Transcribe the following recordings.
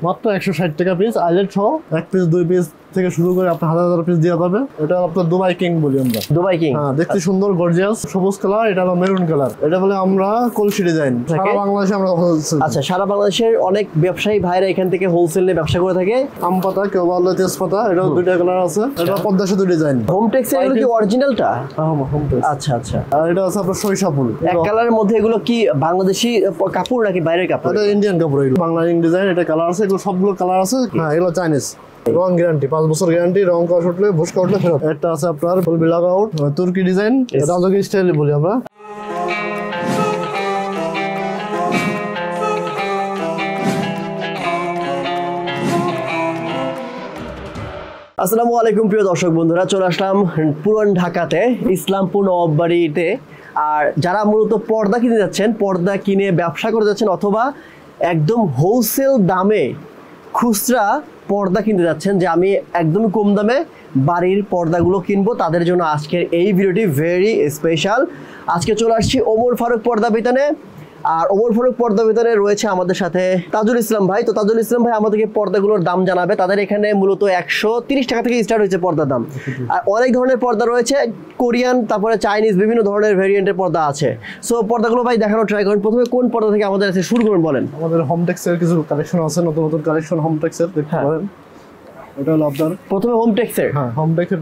মাত্র 160 টাকা piece, eyelet সহ 1 পিস 2 পিস থেকে শুরু করে আপনার 1000 পিস দেওয়া যাবে। এটা আপনার দুবাই কিং বলি আমরা। দুবাই কিং, হ্যাঁ, দেখতে সুন্দর গর্জিয়াস সবুজ কালার, এটা হলো মেরুন কালার। এটা বলে আমরা কলসি ডিজাইন। সারা বাংলাদেশে আমরা আচ্ছা, সারা বাংলাদেশের অনেক ব্যবসায়ী ভাইরা এখান থেকে হোলসেল নিয়ে ব্যবসা করে থাকে। আম পাতা, কেউ বলে তেজপাতা, এটা দুইটা কালার আছে। এটা পদ্মা সেতু ডিজাইন। হোমটেক্স এগুলো কি অরিজিনালটা? হ্যাঁ, হোমটেক্স। আচ্ছা আচ্ছা। আর এটা আছে আপনার সরিষা ফুল। এক কালারের মধ্যে এগুলো কি বাংলাদেশি কাপড় নাকি বাইরের কাপড়? এটা ইন্ডিয়ান কাপড়, এগুলো বাংলা ডিজাইন। এটা কালার আছে, এগুলো সবগুলো কালার আছে। হ্যাঁ, এগুলো চাইনিজ। রং গ্যারান্টি 5 বছর গ্যারান্টি। রং কস উঠলে ভুসকা উঠলে ফেরত। এটা আছে আপনার ফুল বিলাক আউট তুর্কি ডিজাইন, রাজকীয় স্টাইল বলি আমরা। আসসালামু আলাইকুম প্রিয় দর্শক বন্ধুরা, চলে আসলাম পুরান ঢাকাতে ইসলামপুর নবাববাড়িতে। আর যারা মূলত পর্দা কিনে যাচ্ছেন, পর্দা কিনে ব্যবসা করে যাচ্ছেন, অথবা একদম হোলসেল দামে খুচরা পর্দা কিনতে যাচ্ছেন, যে আমি একদম কম দামে বাড়ির পর্দাগুলো কিনবো, তাদের জন্য আজকের এই ভিডিওটি ভেরি স্পেশাল। আজকে চলে আসছি ওমর ফারুক পর্দা বিতানে। আর ওমর ফারুক পর্দা বিতানে রয়েছে আমাদের সাথে তাজুল ইসলাম ভাই। তো তাজুল ইসলাম ভাই আমাদেরকে পর্দাগুলোর দাম জানাবে। তাদের এখানে মূলত 130 টাকা থেকে স্টার্ট হয়েছে পর্দার দাম। আর অনেক ধরনের পর্দা রয়েছে, কোরিয়ান, তারপরে চাইনিজ, বিভিন্ন ধরনের ভেরিয়েন্টের পর্দা আছে। সো পর্দাগুলো ভাই দেখানো ট্রাই করেন। প্রথমে কোন পর্দা থেকে আমাদের কাছে শুরু করুন বলেন? আমাদের হোমটেক্সের কিছু কালেকশন আছে, নতুন নতুন কালেকশন হোমটেক্সের দেখতে পারেন। এটা হলো আপনার প্রথমে হোমটেক্সের। হ্যাঁ, হোমটেক্সের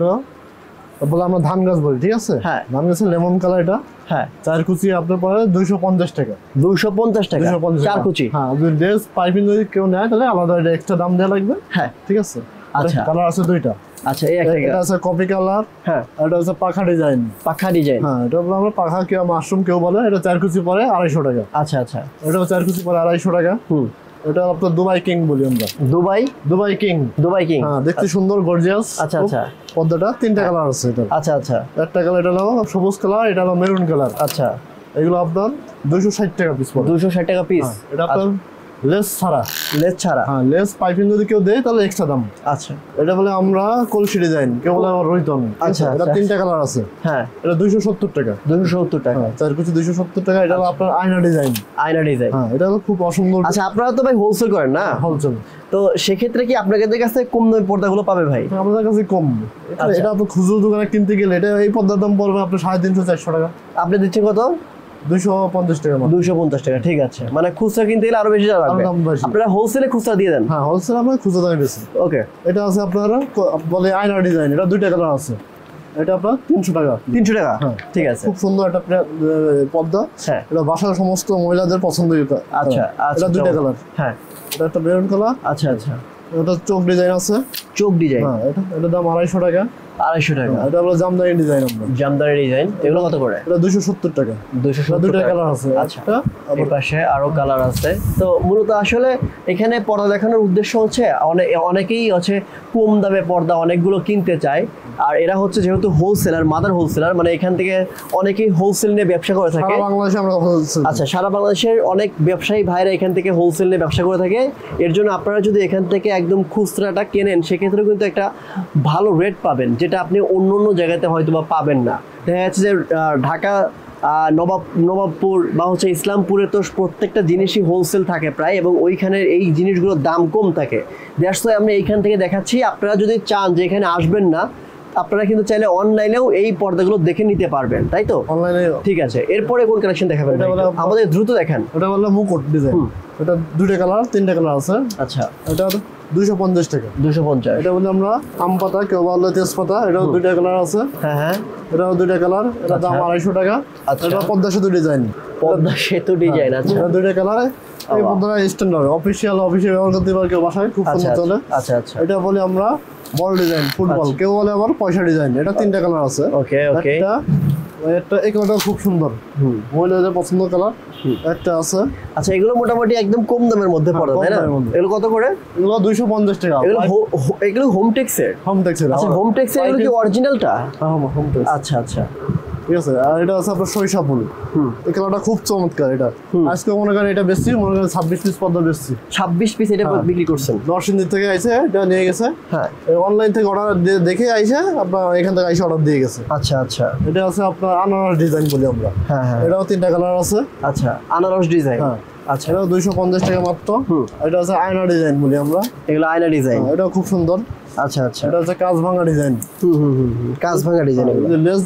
বলে আমরা ধান গাছ বলি, ঠিক আছে? হ্যাঁ, ধান গাছের লেমন কালার। এটা হ্যাঁ, 4 কুচি আপনার পরে 250 টাকা। 250 টাকা 4 কুচি। হ্যাঁ, যদি ড্রেস পাইপিং যদি কেউ নেয় তাহলে আলাদা এক্সট্রা দাম দেওয়া লাগবে। হ্যাঁ, ঠিক আছে। আচ্ছা, কালার আছে দুইটা। আচ্ছা, এই একটা এটা আছে কপি কালার। হ্যাঁ, এটা আছে পাখা ডিজাইন। পাখা ডিজাইন। হ্যাঁ, এটা আমরা পাখা কেউ মাশরুম কেউ বলে। এটা 4 কুচি পরে 250 টাকা। আচ্ছা আচ্ছা। এটাও 4 কুচি পরে 250 টাকা। এটা আপনার দুবাই কিং বলি আমরা। Dubai king. দুবাই কিং, হ্যাঁ, দেখতে সুন্দর গর্জিয়াস। আচ্ছা আচ্ছা। পর্দাটা 3টা কালার আছে এটা। আচ্ছা আচ্ছা। একটা কালার এটা হলো সবুজ কালার, এটা হলো মেরুন কালার। আচ্ছা, এগুলো আপনার 260 টাকা পিস পড়ে। 260 টাকা পিস। এটা আপনার লেস ছাড়া। লেস ছাড়া। হ্যাঁ, লেস পাইপিং যদি কেউ দেয় তাহলে এক্সট্রা দাম। আচ্ছা, এটা বলে আমরা কলসি ডিজাইন, কেউ বলে আমার রহিতন। আচ্ছা, এটা 3টা কালার আছে। হ্যাঁ, এটা 270 টাকা। 270 টাকা। 4 কুচি 270 টাকা। এটা হলো আপনার আয়না ডিজাইন। আয়না ডিজাইন। হ্যাঁ, এটা হলো খুব অসুন্দর। আচ্ছা, আপনারা তো ভাই হোলসেল করেন না? হোলসেল। তো সেক্ষেত্রে কি আপনাদের কাছে কম দামে পর্দাগুলো পাবে ভাই? আমাদের কাছে কম। এটা আপনি খুচরো দোকানে কিনতে গেলে এটা এই পর্দার দাম পড়বে আপনার 350-400 টাকা। আপনি দিচ্ছেন কত? 250 টাকা। 250 টাকা, ঠিক আছে। মানে খুচরা কিনতে গেলে আরো বেশি টাকা লাগবে। আপনারা হোলসেলে খুচরা দিয়ে দেন? হ্যাঁ, হোলসেল আমরা খুচরা দামে বেশি। ওকে। এটা আছে আপনার বলে আয়না ডিজাইন। এটা 2টা কালার আছে। এটা আপনার 300 টাকা। 300 টাকা, হ্যাঁ, ঠিক আছে। খুব সুন্দর একটা পর্দা। হ্যাঁ, এটা বাসার সমস্ত মহিলাদের পছন্দের। আচ্ছা আচ্ছা। এটা 2টা কালার। হ্যাঁ, এটা একটা মেরুন কালার। আচ্ছা আচ্ছা। এটা চোখ ডিজাইন আছে। চোখ ডিজাইন। হ্যাঁ, এটা দাম 250 টাকা। 250 টাকা। এটা হলো জামদানি ডিজাইন। আমরা জামদানি ডিজাইন। এগুলো কত করে? এটা 270 টাকা। 270 2টা টাকা। কালার আছে। আচ্ছা, এই পাশে আরো কালার আছে। তো মূলত আসলে এখানে পর্দা দেখানোর উদ্দেশ্য হচ্ছে অনেকেই হচ্ছে কম দামে পর্দা অনেকগুলো কিনতে চায়। আর এরা হচ্ছে যেহেতু হোলসেলার, মাদার হোলসেলার, মানে এখান থেকে অনেকেই হোলসেল নিয়ে ব্যবসা করে থাকে। সারা বাংলাদেশে আমরা হোলসেল। আচ্ছা, সারা বাংলাদেশের অনেক ব্যবসায়ী ভাইরা এখান থেকে হোলসেল নিয়ে ব্যবসা করে থাকে। এর জন্য আপনারা যদি এখান থেকে একদম খুচরাটা কেনেন, সেক্ষেত্রে কিন্তু একটা ভালো রেট পাবেন, যেটা আপনি অন্য অন্য জায়গাতে হয়তো বা পাবেন না। দেখা যাচ্ছে যে ঢাকা, নবাবপুর বা হচ্ছে ইসলামপুরে তো প্রত্যেকটা জিনিসই হোলসেল থাকে প্রায়, এবং ওইখানের এই জিনিসগুলোর দাম কম থাকে। দ্যাটস ওয়াই আমরা এইখান থেকে দেখাচ্ছি। আপনারা যদি চান যে এখানে আসবেন না, আপনারা কিন্তু চাইলে অনলাইনেও এই পর্দাগুলো দেখে নিতে পারবেন, তাই তো? অনলাইনে। ঠিক আছে, এরপরে কোন কালেকশন দেখাবেন? আমাদের দ্রুত দেখান। এটা বলে মুকুট ডিজাইন। এটা 2টা কালার, 3টা কালার আছে। আচ্ছা, এটা 250 টাকা। 250। এটা বলে আমরা আম পাতা, কেউ বলে তেজপাতা। এটাও 2টা কালার আছে। হ্যাঁ হ্যাঁ, এটাও 2টা কালার। এটা দাম 250 টাকা। এটা পদ্মা সেতু ডিজাইন। পদ্মা সেতু ডিজাইন। আচ্ছা, এটা 2টা কালার। এই পদ্মাটা স্ট্যান্ডার্ড অফিসে ব্যবহার করতে পারে কেউ বাসায়, খুব সুন্দর চলে। আচ্ছা আচ্ছা। এটা বলে আমরা বল ডিজাইন, ফুটবল। কেউ বলে আবার পয়সা ডিজাইন। এটা 3টা কালার আছে। ওকে ওকে। একটা এই কালারটা খুব সুন্দর, মহিলাদের পছন্দের কালার। একটা আছে। আচ্ছা, এগুলো মোটামুটি একদম কম দামের মধ্যে পড়ে, তাই না? এগুলো কত করে? এগুলো 250 টাকা। এগুলো হোমটেক্সের। হোমটেক্সের। আচ্ছা, হোমটেক্সের এগুলো কি অরিজিনালটা? হ্যাঁ, হোমটেক্স। আচ্ছা আচ্ছা। ঠিক আছে। আর এটা আছে আপনার সরিষা ফুল, এই কালারটা খুব চমৎকার। এটা আজকে মনে করেন এটা বেশি, মনে করেন 26 পিস পর্দা বেশি। 26 পিস এটা বিক্রি করছেন? নরসিংদী থেকে আইছে, এটা নিয়ে গেছে। হ্যাঁ, অনলাইন থেকে অর্ডার দেখে আইছে, আপনার এখান থেকে আইসে অর্ডার দিয়ে গেছে। আচ্ছা আচ্ছা। এটা আছে আপনার আনারস ডিজাইন বলি আমরা। হ্যাঁ হ্যাঁ, এটাও 3টা কালার আছে। আচ্ছা, আনারস ডিজাইন। হ্যাঁ, আচ্ছা, এটা 250 টাকা মাত্র। এটা আছে আয়না ডিজাইন বলি আমরা। এগুলো আয়না ডিজাইন। এটাও খুব সুন্দর। আচ্ছা আচ্ছা, এটা হচ্ছে কাজ ভাঙা ডিজাইন। কাজ ভাঙা ডিজাইন। এগুলো লেস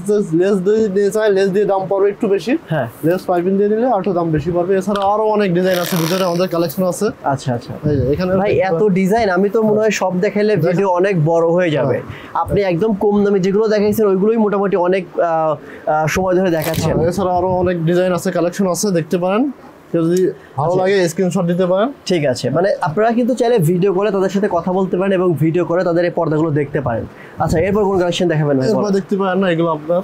দিয়ে চাই, লেস দিয়ে দাম পড়বে একটু বেশি। হ্যাঁ, লেস পাইপিং দিয়ে নিলে আরো দাম বেশি পড়বে। এছাড়া আরো অনেক ডিজাইন আছে ভিতরে, আমাদের কালেকশন আছে। আচ্ছা আচ্ছা। এই যে এখানে ভাই এত ডিজাইন, আমি তো মনে হয় সব দেখাইলে ভিডিও অনেক বড় হয়ে যাবে। আপনি একদম কম দামে যেগুলো দেখাইছেন ওইগুলোই মোটামুটি অনেক সময় ধরে দেখাচ্ছেন। এছাড়া আরো অনেক ডিজাইন আছে, কালেকশন আছে, দেখতে পারেন। কেউ যদি ভালো লাগে স্ক্রিনশট দিতে পারেন। ঠিক আছে, মানে আপনারা কিন্তু চাইলে ভিডিও করে তাদের সাথে কথা বলতে পারেন এবং ভিডিও করে তাদের এই পর্দাগুলো দেখতে পারেন। আচ্ছা, এরপর কোন কালেকশন দেখাবেন? এরপর দেখতে পারেন না এগুলো আপনার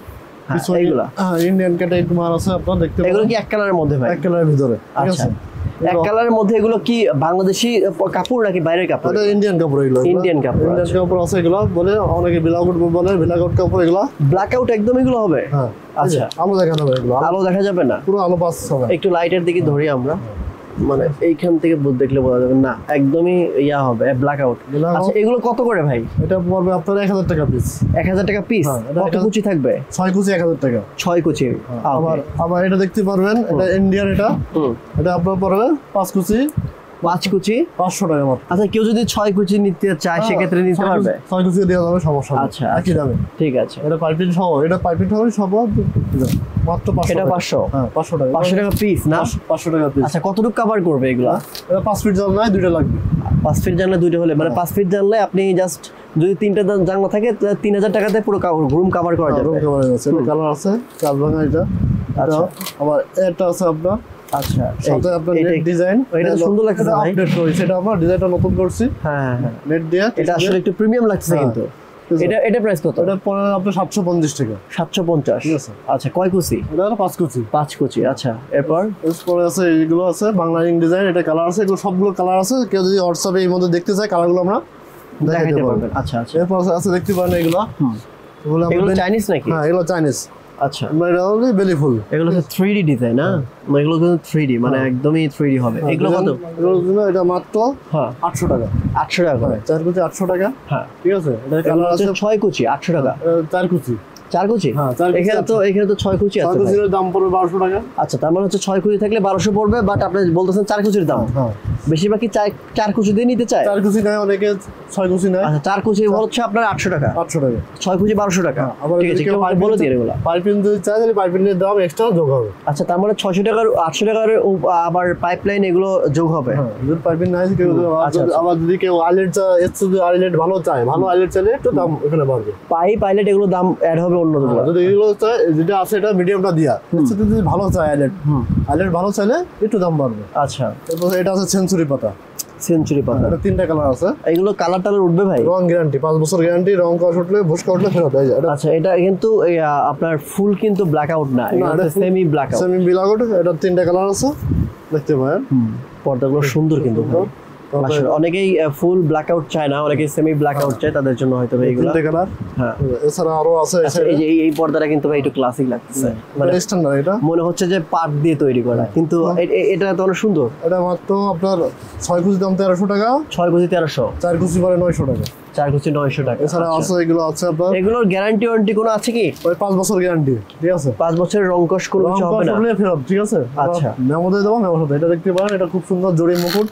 এগুলো ইন্ডিয়ান ক্যাটাগরি মাল আছে, আপনারা দেখতে পারেন। এগুলো কি এক কালারের মধ্যে ভাই? এক কালারের ভিতরে, ঠিক আচ্ছা, আছে। এক কালারের মধ্যে এগুলো কি বাংলাদেশি কাপড় নাকি বাইরের কাপড়? এটা ইন্ডিয়ান কাপড়। এগুলো ইন্ডিয়ান কাপড়। ইন্ডিয়ান কাপড় আছে। এগুলো বলে অনেকে বিলাকউট বলে, বিলাকউট কাপড়। এগুলো ব্ল্যাক আউট একদম এগুলো হবে? হ্যাঁ। আচ্ছা, আলো দেখা যাবে। এগুলো আলো দেখা যাবে না? পুরো আলো পাস হবে। একটু লাইটের দিকে ধরি আমরা, মানে এইখান থেকে দেখলে বোঝা যাবে না, একদমই ইয়া হবে, ব্ল্যাক আউট। আচ্ছা, এগুলো কত করে ভাই? এটা পড়বে আপনার 1000 টাকা পিস। 1000 টাকা পিস? কত কুচি থাকবে? 6 কুচি 1000 টাকা। 6 কুচি। আবার এটা দেখতে পারবেন, এটা ইন্ডিয়ান। এটা আপনার পড়বে 5 কুচি। 5 কুচি 500 টাকা মাত্র। আচ্ছা, কেউ যদি 6 কুচি নিতে চায় সেক্ষেত্রে নিতে পারবে? 6 কুচি দেওয়া যাবে, সমস্যা নেই। আচ্ছা, একই দামে। ঠিক আছে। এটা পাইপিং সহ, এটা পাইপিং সহ সব মাত্র 500। এটা 500? হ্যাঁ, 500 টাকা। 500 টাকা পিস না? 500 টাকা পিস। আচ্ছা, কতটুকু কভার করবে এগুলা? এটা 5 ফিট জানলায় 2টা লাগবে। 5 ফিট জানলা 2টা হলে, মানে 5 ফিট জানলায় আপনি জাস্ট যদি 3টা জানলা থাকে 3000 টাকাতে পুরো রুম কভার করা যাবে। রুম কভার আছে। এটা কালার আছে কাজ ভাঙা। এটা আবার এটা আছে আপনার। আচ্ছা, সাথে আপনার নেট ডিজাইন। এটা তো সুন্দর লাগছে ভাই। আপডেট করেছি, এটা আমরা ডিজাইনটা নতুন করছি। হ্যাঁ হ্যাঁ, নেট দিয়ে। এটা আসলে একটু প্রিমিয়াম লাগছে কিন্তু। এটা প্রাইস কত? এটা পড়ে আপনার 750 টাকা। 750? ঠিক আছে। আচ্ছা, কয় কুচি? এটা হলো 5 কুচি। 5 কুচি। আচ্ছা, এরপরে আছে এইগুলো আছে বাংলা রিং ডিজাইন। এটা কালার আছে, এগুলো সবগুলো কালার আছে। কেউ যদি হোয়াটসঅ্যাপে এই মধ্যে দেখতে চায় কালারগুলো আমরা দেখাইতে পারবেন। আচ্ছা আচ্ছা। এরপর আছে দেখতে পারেন এগুলো। এগুলো চাইনিজ নাকি? হ্যাঁ, এগুলো চাইনিজ। আচ্ছা, এটা হলো বেলি ফুল। এগুলো হচ্ছে 3D ডিজাইন না? এগুলো কিন্তু 3D, মানে একদমই 3D হবে। এগুলো কত? এটা মাত্র 800 টাকা। 800 টাকা? 4 কুচি 800 টাকা। হ্যাঁ, ঠিক আছে। এটা কালার আছে 6 কুচি 800 টাকা। 4 কুচি। 4 কুচি? হ্যাঁ, 4 কুচি। এখানে তো 6 কুচি আছে। 6 কুচির দাম পড়বে 1200 টাকা। আচ্ছা, তার মানে হচ্ছে 6 কুচি থাকলে 1200 পড়বে, বাট আপনি বলতেছেন 4 কুচির দাম। হ্যাঁ, বেশিরভাগ কি 4 কুচি দিয়ে নিতে চায়? 4 কুচি নেয় অনেকে, 6 কুচি নেয়। আচ্ছা, 4 কুচি হচ্ছে আপনার 800 টাকা। 800 টাকা। 6 কুচি 1200 টাকা। আবার ঠিক আছে, কেউ বলে দিয়ে এগুলো। পাইপিং যদি চায় তাহলে পাইপিংয়ের দাম এক্সট্রা যোগ হবে। আচ্ছা, তার মানে 600 টাকার 800 টাকার আবার পাইপলাইন এগুলো যোগ হবে। হ্যাঁ, যদি পাইপিং নাই কেউ, আবার যদি কেউ আইলেট চায়, যদি আইলেট ভালো চায়, ভালো আইলেট চাইলে একটু দাম এখানে বাড়বে। পাইলেট এগুলো দাম অ্যাড হবে অন্যগুলো। যদি এগুলো চায়, যেটা আছে এটা মিডিয়ামটা দিয়া, যদি ভালো চায় আইলেট ভালো চাইলে একটু দাম বাড়বে। আচ্ছা, এরপর এটা আছে সেঞ্চুরি পাতা। সেঞ্চুরি পাতা। এটা 3টা কালার আছে। এগুলো কালার টালার উঠবে ভাই? রং গ্যারান্টি, 5 বছর গ্যারান্টি। রং কস উঠলে ভুসকা উঠলে ফেরত হয়ে যায়। আচ্ছা, এটা কিন্তু আপনার ফুল কিন্তু ব্ল্যাক আউট না, এটা semi black out. Semi black out. এটা 3টা কালার আছে, দেখতে পারেন। পর্দাগুলো সুন্দর কিন্তু ভাই। আসলে অনেকেই ফুল ব্ল্যাক আউট চায় না, অনেকেই সেমি ব্ল্যাক আউট চায়, তাদের জন্য হয়তো এইগুলো। 3টা কালার। হ্যাঁ, এছাড়া আরো আছে। এই যে এই পর্দাটা কিন্তু ভাই একটু ক্লাসিক লাগতেছে, মানে স্ট্যান্ডার্ড। এটা মনে হচ্ছে যে পাট দিয়ে তৈরি করা, কিন্তু এটা তো অনেক সুন্দর। এটা মাত্র আপনার 6 কুচি দাম 1300 টাকা। 6 কুচি 1300। 4 কুচি পরে 900 টাকা। 4 কুচি 900 টাকা। এছাড়া আছে এগুলো আছে আপনার। এগুলোর গ্যারান্টি ওয়ারেন্টি কোনো আছে কি? ওই 5 বছর গ্যারান্টি। ঠিক আছে। 5 বছরের রংকশ কোনো কিছু হবে না? ফেরত। ঠিক আছে। আচ্ছা, মেমো দিয়ে দেবো, মেমোর সাথে। এটা দেখতে পারেন, এটা খুব সুন্দর জড়ি মুকুট।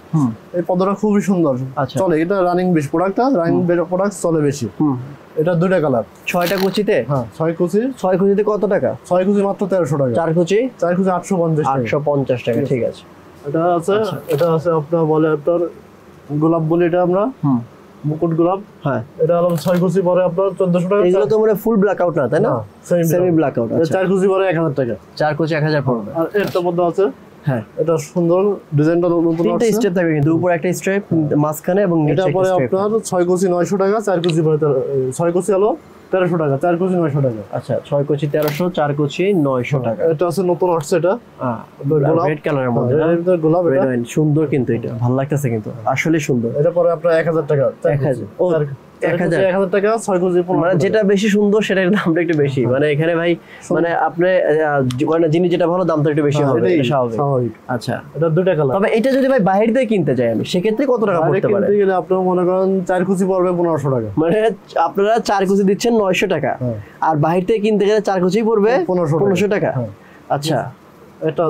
এই পর্দাটা খুবই সুন্দর। আচ্ছা, চলে, এটা রানিং বেশ প্রোডাক্টটা, রানিং প্রোডাক্ট চলে বেশি। এটা 2টা কালার। 6টা কুচিতে? হ্যাঁ, 6 কুচি। 6 কুচিতে কত টাকা? 6 কুচি মাত্র 1300 টাকা। 4 কুচি? 4 কুচি 850 টাকা। 850 টাকা। ঠিক আছে। এটা আছে। এটা আছে আপনার বলে আপনার গোলাপ বলি, এটা আমরা মুকুট গোলাপ। হ্যাঁ, এটা হলো 6 কুচি পরে আপনার 1400 টাকা। এগুলো তো মানে ফুল ব্ল্যাক আউট না, তাই না? Semi black out. আচ্ছা, 4 কুচি পরে 1000 টাকা। 4 কুচি 1000 পড়বে। আর এর মধ্যে আছে। হ্যাঁ, এটা সুন্দর ডিজাইনটা নতুন। 3টা স্টেপ থাকবে কিন্তু, উপরে একটা স্টেপ, মাঝখানে এবং নিচে এটা একটা পরে স্টেপ। আপনার 6 কুচি 900 টাকা। 4 কুচি পরে 6 কুচি হলো 1300 টাকা। 4 কুচি 900 টাকা। আচ্ছা, 6 কুচি 1300, 4 কুচি 900 টাকা। এটা আছে নতুন আসছে। এটা রেড কালারের মধ্যে। গোলাপ। এটা সুন্দর কিন্তু, এটা ভালো লাগতেছে কিন্তু, আসলে সুন্দর। এটা পরে আপনার 1000 টাকা। 1000। 1000 টাকা 6 কেজি 15। মানে যেটা বেশি সুন্দর সেটার দামটা একটু বেশি, মানে এখানে ভাই মানে আপনি জিনিস যেটা ভালো দামটা একটু বেশি হবে, এটা স্বাভাবিক। আচ্ছা, এটা দুইটা কালার। তবে এটা যদি ভাই বাইরে থেকে কিনতে যাই আমি, সেক্ষেত্রে কত টাকা পড়তে পারে? কিনতে গেলে আপনি মনে করেন 4 কেজি পড়বে 1500 টাকা। মানে আপনারা 4 কেজি দিচ্ছেন 900 টাকা, আর বাইরে থেকে কিনতে গেলে 4 কেজি পড়বে 1500 টাকা। আচ্ছা, এটা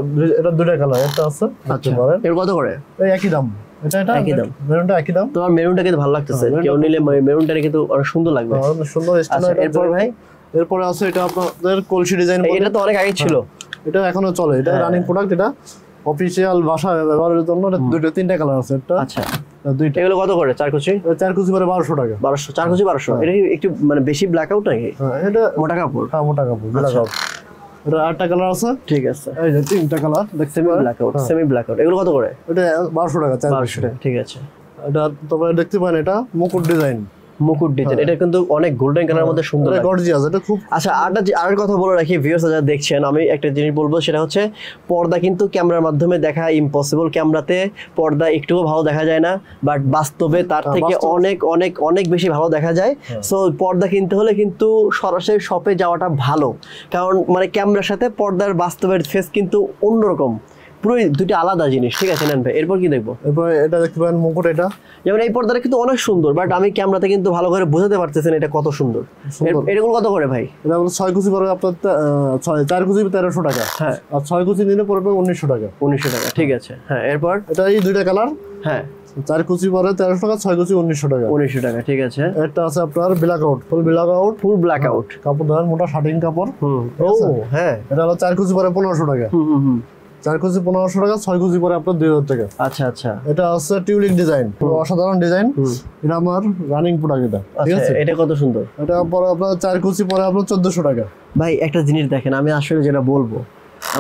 দুইটা কালার, একটা আছে। আচ্ছা, এর কত করে? এই একই দাম। এটা একই দাম, মেরুনটা একই দাম। তোমার মেরুনটা কিন্তু ভালো লাগতেছে, কেউ নিলে মেরুনটা কিন্তু অনেক সুন্দর লাগবে। সুন্দর স্টাইল। এরপর ভাই, এরপরে আছে এটা আপনাদের কলসি ডিজাইন। এটা তো অনেক আগে ছিল, এটা এখনো চলে, এটা রানিং প্রোডাক্ট। এটা অফিশিয়াল ভাষা ব্যবহারের জন্য দুটো তিনটা কালার আছে। এটা আচ্ছা, দুইটা। এগুলো কত করে? 4 কেজি? 4 কেজি পরে 1200 টাকা। 1200, 4 কেজি 1200। এটা কি একটু মানে বেশি ব্ল্যাক আউট নাকি? হ্যাঁ, এটা মোটা কাপড়। হ্যাঁ, মোটা কাপড়, ব্ল্যাক আউট। এটা আটটা কালার আছে। ঠিক আছে, এই যে তিনটা কালার দেখছেন, black out, semi black out. এগুলো কত করে? এটা 1200 টাকা। 1200 টাকা, ঠিক আছে। এটা তারপরে দেখতে পারেন, এটা মুকুট ডিজাইন। মুকুট ডিজাইন, এটা কিন্তু অনেক গোল্ডেন কালারের মধ্যে সুন্দর লাগে, গর্জিয়াস। এটা খুব। আচ্ছা, আর কথা বলে রাখি ভিউয়ার্স যারা দেখছেন, আমি একটা জিনিস বলবো, সেটা হচ্ছে পর্দা কিন্তু ক্যামেরার মাধ্যমে দেখা ইম্পসিবল। ক্যামেরাতে পর্দা একটুও ভালো দেখা যায় না, বাট বাস্তবে তার থেকে অনেক অনেক অনেক বেশি ভালো দেখা যায়। সো পর্দা কিনতে হলে কিন্তু সরাসরি শপে যাওয়াটা ভালো, কারণ মানে ক্যামেরার সাথে পর্দার বাস্তবের ফেস কিন্তু অন্যরকম, পুরো দুটো আলাদা জিনিস। ঠিক আছে, নেন ভাই, এরপর কি দেখবো? এরপর এটা দেখতে পারেন মুকুট। এটা যেমন এই পর্দাটা কিন্তু অনেক সুন্দর, বাট আমি ক্যামেরাতে কিন্তু ভালো করে বোঝাতে পারতেছি না এটা কত সুন্দর। এরকম কত করে ভাই? এটা 6 কেজি পড়বে আপনার 4 কেজি 1300 টাকা। হ্যাঁ, আর 6 কেজি নিলে পড়বে 1900 টাকা। 1900 টাকা, ঠিক আছে। হ্যাঁ, এরপর এটা এই দুইটা কালার। হ্যাঁ, 4 কেজি পরে 1300 টাকা, 6 কেজি 1900 টাকা। 1900 টাকা, ঠিক আছে। এটা আছে আপনার black out, full black out. Full black out কাপড় ধরেন মোটা শার্টিং কাপড়। ও হ্যাঁ, এটা হলো 4 কেজি পরে 1500 টাকা। 4 কেজি 1500 টাকা, 6 কেজি পরে আপনার 2000 টাকা। আচ্ছা আচ্ছা। এটা আছে টিউলিক ডিজাইন, অসাধারণ ডিজাইন। এটা আমার রানিং প্রোডাক্ট। এটা ঠিক আছে, এটা কত সুন্দর। এটা পরে আপনার 4 কেজি পরে আপনার 1400 টাকা। ভাই একটা জিনিস দেখেন, আমি আসলে যেটা বলবো,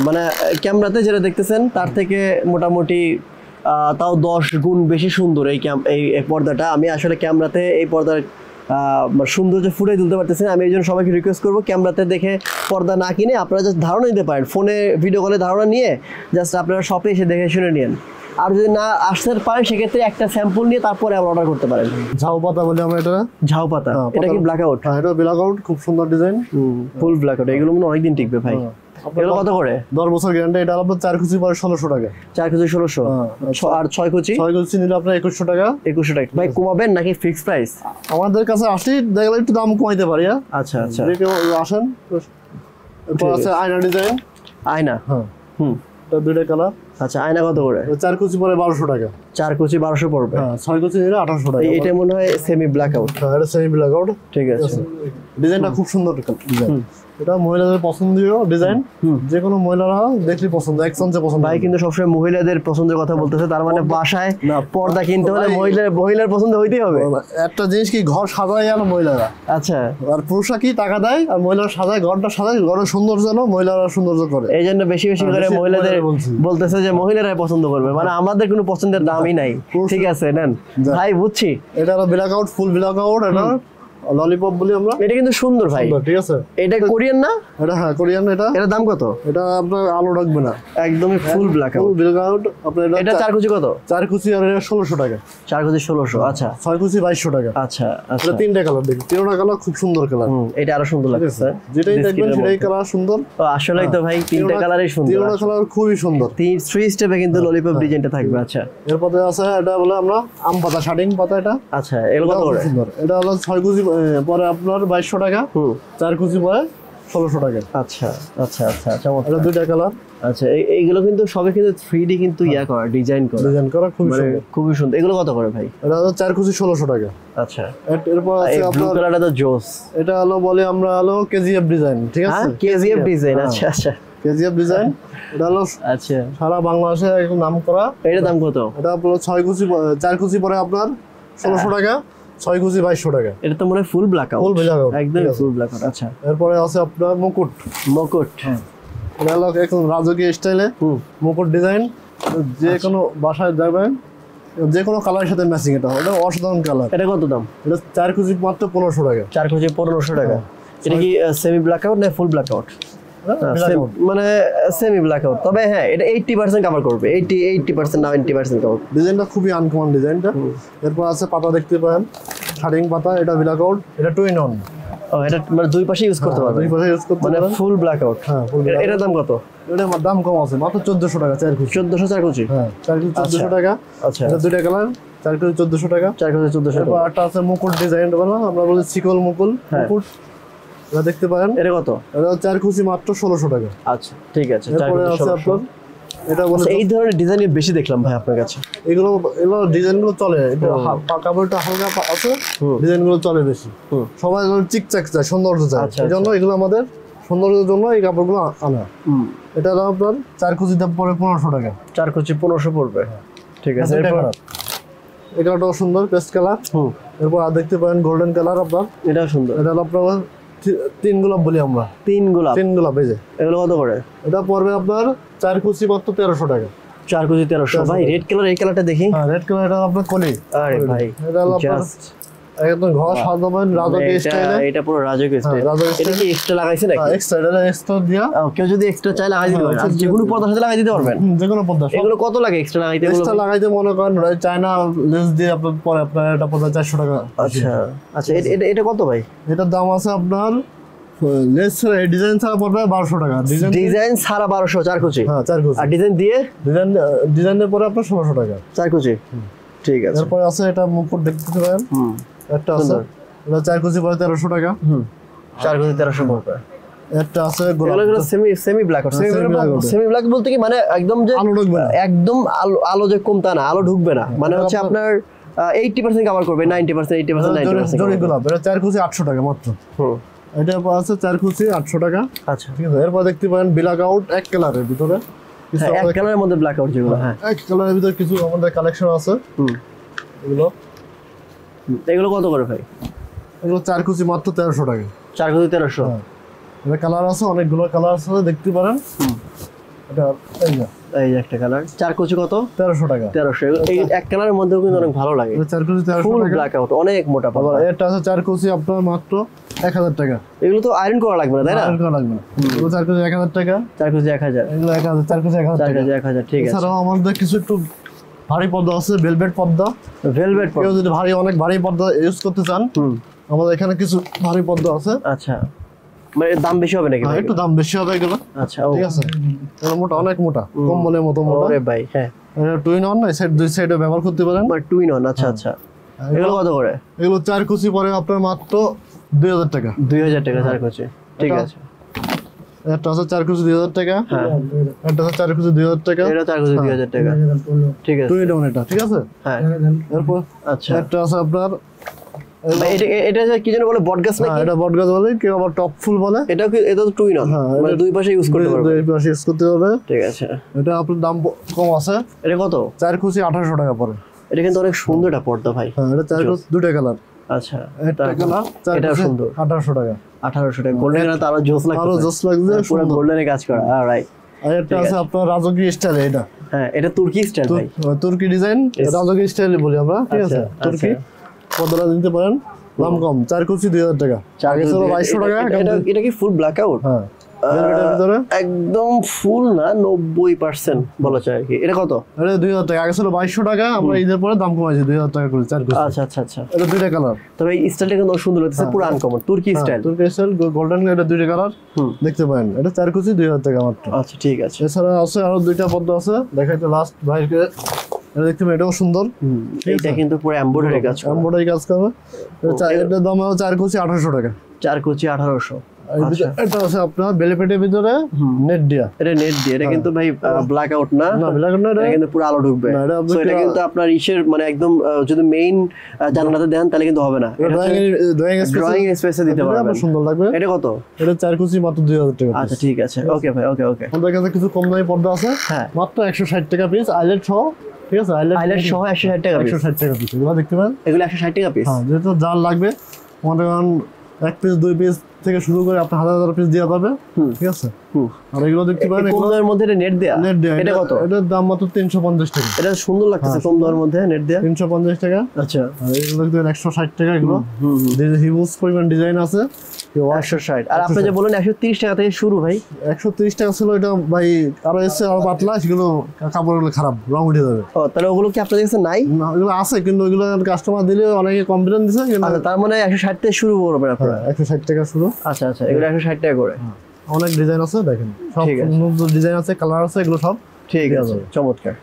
মানে ক্যামেরাতে যেটা দেখতেছেন তার থেকে মোটামুটি তাও 10 গুণ বেশি সুন্দর এই পর্দাটা। আমি আসলে ক্যামেরাতে এই পর্দার সৌন্দর্য ফুটে তুলতে পারতেছি না। আমি এই জন্য সবাইকে রিকোয়েস্ট করবো, ক্যামেরাতে দেখে পর্দা না কিনে আপনারা জাস্ট ধারণা নিতে পারেন, ফোনে ভিডিও কলে ধারণা নিয়ে জাস্ট আপনারা শপে এসে দেখে শুনে নিন। আর যদি না আসতে পারেন, সেক্ষেত্রে একটা স্যাম্পল নিয়ে তারপরে আবার অর্ডার করতে পারেন। ঝাউ পাতা বলি আমরা এটা। ঝাউ পাতা, এটা কি ব্ল্যাক আউট? হ্যাঁ, এটা ব্ল্যাক আউট, খুব সুন্দর ডিজাইন, ফুল ব্ল্যাক আউট। এগুলো মনে অনেকদিন টিকবে ভাই। এগুলো কত করে? 10 বছর গ্যারান্টি। এটা আপনার 4 কেজি পরে 1600 টাকা। 4 কেজি 1600। আর 6 কেজি? 6 কেজি নিলে আপনার 2100 টাকা। 2100 টাকা। ভাই কমাবেন নাকি ফিক্সড প্রাইস? আমাদের কাছে আসি দেখলে একটু দাম কমাইতে পারি। আচ্ছা আচ্ছা, যে কেউ আসেন। এরপর আছে আয়না ডিজাইন। আয়না, হ্যাঁ, এটা দুইটা কালার। আচ্ছা, আয়না কত করে? 4 কেজি পরে 1200 টাকা। 4 কেজি 1200 পড়বে। হ্যাঁ, 6 কেজি নিলে 1800 টাকা। এটা মনে হয় সেমি ব্ল্যাক আউট। হ্যাঁ, এটা সেমি ব্ল্যাক আউট। ঠিক আছে, ডিজাইনটা খুব সুন্দর ডিজাইন। এটা মহিলাদের পছন্দীয় ডিজাইন, যে কোনো মহিলারা দেখলে পছন্দ, একসঙ্গে পছন্দ। ভাই কিন্তু সবসময় মহিলাদের পছন্দের কথা বলতেছে, তার মানে বাসায় পর্দা কিনতে হলে মহিলার পছন্দ হইতেই হবে। একটা জিনিস কি, ঘর সাজায় আর মহিলারা। আচ্ছা, আর পুরুষরা কি টাকা দেয় আর মহিলারা সাজায়, ঘরটা সাজায়, ঘরের সৌন্দর্য যেন মহিলারা সৌন্দর্য করে। এই জন্য বেশি বেশি করে মহিলাদের বলতেছে যে মহিলারাই পছন্দ করবে, মানে আমাদের কোনো পছন্দের দামই নাই। ঠিক আছে, নেন ভাই, বুঝছি। এটা হলো black out, full black out. এটা ললিপপ বলি আমরা। এটা কিন্তু সুন্দর ভাই, ঠিক আছে। এটা কোরিয়ান না? এটা হ্যাঁ, কোরিয়ান। এটার দাম কত? এটা আপনার আলো রাখবে না, একদমই full black out. Black out আপনার। এটা 4 কেজি কত? 4 কেজি আর 1600 টাকা। 4 কেজি 1600। আচ্ছা, 6 কেজি 2200 টাকা। আচ্ছা আচ্ছা। এটা তিনটা কালার, দেখুন তিনটা কালার খুব সুন্দর কালার। এটা আরো সুন্দর লাগছে, যেটাই দেখবেন সেটাই কালার সুন্দর। আসলেই তো ভাই তিনটা কালারই সুন্দর। তিনটা কালার খুবই সুন্দর। 3 স্টেপে কিন্তু ললিপপ ডিজাইনটা থাকবে। আচ্ছা, এরপরে আছে এটা বলে আমরা আম পাতা, শার্টিং পাতা। এটা আচ্ছা, এগুলো কত করে? সুন্দর। এটা হলো 6 কেজি পরে আপনার 2200 টাকা। 4 কেজি পরে 1600 টাকা। আচ্ছা আচ্ছা আচ্ছা আচ্ছা। এটা দুইটা কালার। আচ্ছা, এইগুলো কিন্তু সবে কিন্তু 3D কিন্তু করা, ডিজাইন করা খুবই সুন্দর, খুবই সুন্দর। এগুলো কত করে ভাই? এটা হলো 4 কেজি 1600 টাকা। আচ্ছা, এরপর আছে ব্লু আপনার কালারটা তো জোস। এটা হলো বলে আমরা হলো কেজিএফ ডিজাইন। ঠিক আছে, কেজিএফ ডিজাইন। আচ্ছা আচ্ছা, কেজিএফ ডিজাইন। এটা হলো আচ্ছা সারা বাংলাদেশে একদম নাম করা। এটার দাম কত? এটা আপনার 6 কেজি 4 কেজি পরে আপনার 1600 টাকা। 6 কেজি 2200 টাকা। এটা তো মনে হয় full black out. Full black out, একদম ফুল ব্ল্যাক আউট। আচ্ছা, এরপরে আছে আপনার মুকুট। এটা হলো একদম রাজকীয় স্টাইলে মুকুট ডিজাইন। যে কোনো বাসায় যাবেন, যে কোনো কালারের সাথে ম্যাচিং। এটা অসাধারণ কালার। এটা কত দাম? এটা 4 কেজি মাত্র 1500 টাকা। 4 কেজি 1500 টাকা। এটা কি সেমি ব্ল্যাক আউট না ফুল ব্ল্যাক আউট? মানে সেমি ব্ল্যাক আউট, তবে হ্যাঁ এটা 80% কভার করবে। 80% 90% কভার। ডিজাইনটা খুবই আনকমন ডিজাইনটা। এরপর আছে পাতা, দেখতে পারেন শার্টিং পাতা, এটা ব্ল্যাক আউট, এটা 2 in 1। ও এটা মানে দুই পাশে ইউজ করতে পারবে, দুই পাশে ইউজ করতে মানে পারবেন। Full black out. হ্যাঁ ফুল। এটার দাম কত? এটা দাম কম আছে, মাত্র 1400 টাকা 4 কুচি। 1400 4 কুচি? হ্যাঁ 4 কুচি 1400 টাকা। আচ্ছা এটা দুইটা কালার, 4 কুচি 1400 টাকা। 4 কুচি 1400 তারপর টাকা। একটা আছে মুকুট ডিজাইন বলা, আমরা বলি শিকল মুকুল মুকুট, এটা দেখতে পারেন। এটা কত? এটা 4 কুচি মাত্র 1600 টাকা। আচ্ছা ঠিক আছে। 4 এরপরে কুচি আছে 1600। আপনার এটা বলে এই ধরনের ডিজাইন বেশি দেখলাম ভাই আপনার কাছে। এগুলো ডিজাইনগুলো চলে, এটা কাপড়টা হালকা আছে, ডিজাইনগুলো চলে বেশি। সবাই এগুলো চিকচাক চায়, সৌন্দর্য চায়, এই জন্য এগুলো আমাদের সৌন্দর্যের জন্য এই কাপড়গুলো আনা। এটা হলো আপনার 4 কুচি দাম পড়ে 1500 টাকা। 4 কুচি 1500 পড়বে, ঠিক আছে। এরপর এই কালারটাও সুন্দর, পেস্ট কালার। এরপর আর দেখতে পারেন গোল্ডেন কালার আপনার, এটাও সুন্দর। এটা হলো আপনার 3 গোলাপ বলি আমরা। 3 গোলাপ? 3 গোলাপ এই যে। এগুলো কত করে? এটা পড়বে আপনার 4 কুচি মাত্র 1300 টাকা। 4 কুচি 1300। ভাই রেড কালার, এই কালারটা দেখি। হ্যাঁ রেড কালার, এটা আপনার কলি। আরে ভাই এটা হলো আপনার একদম ঘর সাজাবেন রাজকীয় স্টাইলে। এটা পুরো রাজকীয় স্টাইল। এটা কি এক্সট্রা লাগাইছে নাকি? এক্সট্রা, এটা এক্সট্রা দিয়া। কেউ যদি এক্সট্রা চাই লাগাই দিতে পারবে, আর যেকোনো পর্দার সাথে লাগাই দিতে পারবেন। যেকোনো পর্দা। এগুলো কত লাগে এক্সট্রা লাগাইতে? এক্সট্রা লাগাইতে মনে করেন চায়না লেস দিয়ে আপনার পরে আপনার এটা পড়বে 400 টাকা। আচ্ছা আচ্ছা। এটা কত ভাই? এটার দাম আছে আপনার লেস ছাড়া, ডিজাইন ছাড়া পড়বে 1200 টাকা। ডিজাইন ছাড়া 1200 4 কুচি? হ্যাঁ 4 কুচি। আর ডিজাইন দিয়ে? ডিজাইনের পরে আপনার 1600 টাকা 4 কুচি। ঠিক আছে। এরপরে আছে এটা মুকুট দেখতে পারেন, একটা আছে এটা 4 কুচি পরে 1300 টাকা। 4 কুচি 1300 পড়বে। একটা আছে গোলাপ, এগুলো semi black out. Semi black বলতে কি মানে একদম যে আলো ঢুকবে না, একদম আলো যে কম তা না, আলো ঢুকবে না, মানে হচ্ছে আপনার 80% কভার করবে, 90% 80% 90%। জরি গোলাপ, এটা 4 কুচি 800 টাকা মাত্র। এটা আছে 4 কুচি 800 টাকা। আচ্ছা ঠিক আছে। এরপর দেখতে পারেন ব্ল্যাক আউট এক কালারের ভিতরে, এক কালারের মধ্যে ব্ল্যাক আউট যেগুলো। হ্যাঁ এক কালারের ভিতরে কিছু আমাদের কালেকশন আছে। এগুলো কত করে ভাই? এগুলো 4 কুচি মাত্র 1300 টাকা। 4 কুচি 1300। এটা কালার আছে, অনেকগুলো কালার আছে দেখতে পারেন। এটা এই যে একটা কালার 4 কুচি কত? 1300 টাকা। 1300। এই এক কালারের মধ্যেও কিন্তু অনেক ভালো লাগে। 4 কুচি 1300 ফুল টাকা, ব্ল্যাক আউট, অনেক মোটা পাবা। এটা আছে 4 কুচি আপনার মাত্র 1000 টাকা। এগুলো তো আয়রন করা লাগবে না, তাই না? আয়রন করা লাগবে না। এগুলো 4 কুচি 1000 টাকা। 4 কুচি 1000। এগুলো 1000, 4 কুচি 1000 টাকা। 1000। ঠিক আছে। এছাড়াও আমাদের কিছু একটু ভারী পর্দা আছে, ভেলভেট পর্দা। ভেলভেট পর্দা কেউ যদি অনেক ভারী পর্দা ইউজ করতে চান, আমাদের এখানে কিছু ভারী পর্দা আছে। আচ্ছা, মানে দাম বেশি হবে নাকি? একটু দাম বেশি হবে এগুলো। আচ্ছা ঠিক আছে। এটা মোটা, অনেক মোটা, কম্বলের মতো মোটা। ওরে ভাই হ্যাঁ। এটা 2 in 1 না, সাইড দুই সাইডে ব্যবহার করতে পারেন। মানে 2 in 1। আচ্ছা আচ্ছা। এগুলো কত করে? এগুলো 4 কুচি পরে আপনার মাত্র 2000 টাকা। 2000 টাকা 4 কুচি। ঠিক আছে। এটা আছে 4 কুচি 2000 টাকা। হ্যাঁ। এটা আছে 4 কুচি 2000 টাকা। এটা 4 কুচি 2000 টাকা। ঠিক আছে। 2 in 1 এটা, ঠিক আছে? হ্যাঁ। এরপর আচ্ছা, একটা আছে আপনার এটা কি যেন বলে, বটগাছ নাকি? এটা বটগাছ বলে, কেউ আবার টপ ফুল বলে। এটা কি? এটা তো 2 in 1, মানে দুই পাশে ইউজ করতে পারবে। দুই পাশে ইউজ করতে পারবে। ঠিক আছে। এটা আপনার দাম কম আছে। এটা কত? 4 কুচি 1800 টাকা পড়ে। এটা কিন্তু অনেক সুন্দর একটা পর্দা ভাই। হ্যাঁ, এটা 4 কুচি দুটো কালার। আচ্ছা, এটা কালার 4 এটা কুচি সুন্দর। 1800 টাকা। 1800 টাকা। গোল্ডেন কালার তো আরো জোস লাগছে। আরো জোস লাগছে, পুরো গোল্ডেনে কাজ করা। অলরাইট। আর এটা আছে আপনার রাজকীয় স্টাইল। এটা হ্যাঁ, এটা তুর্কি স্টাইল ভাই। তুর্কি ডিজাইন, রাজকীয় স্টাইল বলি আমরা। ঠিক আছে। তুর্কি পর্দাটা দিতে পারেন, দাম কম। 4 কুচি 2000 টাকা। 2200 টাকা। এটা কি ফুল ব্ল্যাক আউট? হ্যাঁ, একদম ফুল না, 90% বলা যায় আর কি। এটা কত? এটা 2000 টাকা। আগে ছিল 2200 টাকা, আমরা ঈদের পরে দাম কমাইছি 2000 টাকা করে 4 কুচি। আচ্ছা আচ্ছা আচ্ছা। এটা দুইটা কালার। তবে এই স্টাইলটা কিন্তু সুন্দর লাগছে, পুরো আনকমন তুর্কি স্টাইল। তুর্কি স্টাইল গোল্ডেন, এটা দুইটা কালার দেখতে পারেন। এটা 4 কুচি 2000 টাকা মাত্র। আচ্ছা ঠিক আছে। এছাড়া আছে আরো দুইটা পর্দা আছে, দেখাইতে লাস্ট ভাইকে। এটা দেখতে পাবেন, এটাও সুন্দর। এটা কিন্তু পুরো এমব্রয়ডারি কাজ করা। এমব্রয়ডারি কাজ করবে। এটার দাম হলো 4 কুচি 1800 টাকা। 4 কুচি 1800। এটা আছে আপনার বেলেপেটের ভিতরে নেট দিয়া। এটা নেট দিয়ে। এটা কিন্তু ভাই ব্ল্যাক আউট না, না ব্ল্যাক আউট না, এটা কিন্তু পুরো আলো ঢুকবে। সো এটা কিন্তু আপনার ইসের মানে একদম যদি মেইন জানালাতে দেন তাহলে কিন্তু হবে না। ড্রয়িং স্পেসে দিতে পারবেন, সুন্দর লাগবে। এটা কত? এটা 4 কুচি মাত্র 2000 টাকা। আচ্ছা ঠিক আছে। ওকে ভাই, ওকে ওকে। আমাদের কাছে কিছু কম দামি পর্দা আছে। হ্যাঁ, মাত্র 160 টাকা পিস, আইলেট সহ। ঠিক আছে, আইলেট সহ 160 টাকা পিস। 160 টাকা পিস। এগুলো দেখতে পারেন, এগুলো 160 টাকা পিস। হ্যাঁ, যেটা যার লাগবে আমাদের 1 পিস 2 পিস থেকে শুরু করে আপনি 1000 পিস দেওয়া যাবে। ঠিক আছে। আর এগুলো দেখতে পারেন, কম দামের মধ্যে নেট দেয়া। নেট দেয়া। এটা কত? এটার দাম মাত্র 350 টাকা। এটা সুন্দর লাগতেছে কম দামের মধ্যে নেট দেয়া। 350 টাকা। আচ্ছা। আর এগুলো দেখতে 160 টাকা। এগুলো হিউজ পরিমাণ ডিজাইন আছে। কেউ 160। আর আপনি যে বলেন 130 টাকা থেকে শুরু ভাই, 130 টাকা ছিল এটা ভাই, আরো এসে আরো পাতলা, সেগুলো কাপড়গুলো খারাপ, রং উঠে যাবে। ও তাহলে ওগুলো কি আপনাদের কাছে নাই? না, ওগুলো আছে, কিন্তু ওইগুলো কাস্টমার দিলে অনেকে কমপ্লেন দিছে। আচ্ছা, তার মানে 160 থেকে শুরু করবেন আপনারা? 160 টাকা শুরু। আচ্ছা আচ্ছা, এগুলো 160 টাকা করে। অনেক ডিজাইন আছে, দেখেন সব ঠিক আছে। নতুন ডিজাইন আছে, কালার আছে, এগুলো সব ঠিক আছে, চমৎকার।